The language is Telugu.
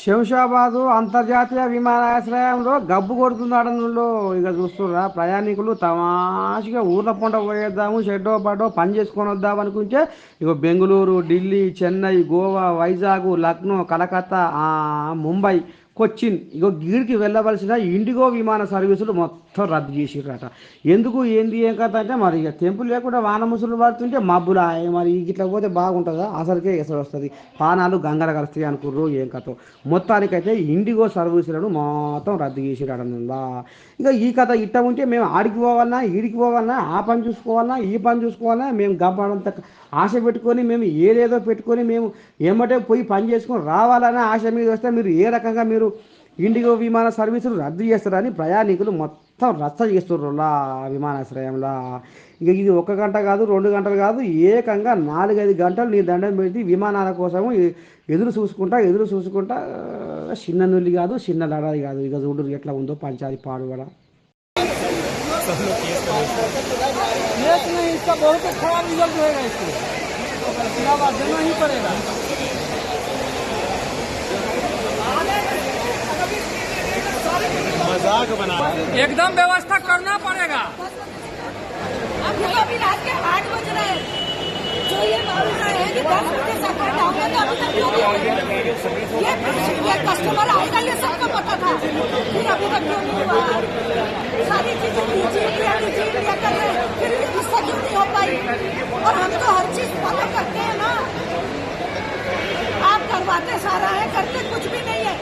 శంషాబాదు అంతర్జాతీయ విమానాశ్రయంలో గబ్బు కొడుతున్నాడనులో ఇక చూస్తుర్రా ప్రయాణికులు తమాషగా ఊర్ల పొంట పోయేద్దాము షెడ్డో పడో పని చేసుకొని వద్దాం అనుకుంటే ఇక బెంగళూరు ఢిల్లీ చెన్నై గోవా వైజాగ్ లక్నో కలకత్తా ముంబై కొచ్చిన్ ఇగో గీడికి వెళ్ళవలసిన ఇండిగో విమాన సర్వీసులు మొత్తం రద్దు చేసిర్రట. ఎందుకు ఏంది ఏం కథ అంటే మరి ఇక తెంపులు లేకుండా వాన ముసులు పడుతుంటే మబ్బులా మరి ఇట్లా పోతే బాగుంటుందా, అసలుకే ఎసరు వస్తుంది, పానాలు గంగర కలుస్తాయి అనుకుర్రు ఏం కథ. మొత్తానికైతే ఇండిగో సర్వీసులను మొత్తం రద్దు చేసిరట. ఇక ఈ కథ ఇట్ట ఉంటే మేము ఆడికి పోవాలన్నా ఈడికి పోవాలన్నా ఆ పని చూసుకోవాలన్నా ఈ పని చూసుకోవాలన్నా మేము గంపడంత ఆశ పెట్టుకొని మేము ఏదేదో పెట్టుకొని మేము ఏమంటే పోయి పని చేసుకొని రావాలనే ఆశ మీద వస్తే మీరు ఏ రకంగా మీరు ఇండిగో విమాన సర్వీసులు రద్దు చేస్తారని ప్రయాణికులు మొత్తం రచ్చ చేస్తుర్రులా విమానాశ్రయంలో. ఇక ఇది 1 గంట కాదు 2 గంటలు కాదు, ఏకంగా 4-5 గంటలు నీ దండం పెట్టి విమానాల కోసము ఎదురు చూసుకుంటా చిన్న నుల్లి కాదు చిన్న లడాయి కాదు. ఇక చూడు ఎట్లా ఉందో పంచాది పాడు కూడా. इसका बहुत खराब रिजल्ट होगा, इसको इलावा देना ही पड़ेगा। मजाक बना एकदम व्यवस्था करना पड़ेगा। अभी रात के 8 बज रहे हैं, जो ये मालूम है कि 10 बजे सफर होगा तो अभी तक क्यों नहीं? ये कस्टमर आएगा ये सबको पता था, फिर अभी तक क्यों नहीं हुआ? सारी चीजें लीजिए कर रहे हैं, फिर भी गुस्सा क्यों नहीं हो पाई? और हम तो हर चीज फॉलो करते हैं ना, आप करवाते सारा है, करते कुछ भी नहीं है।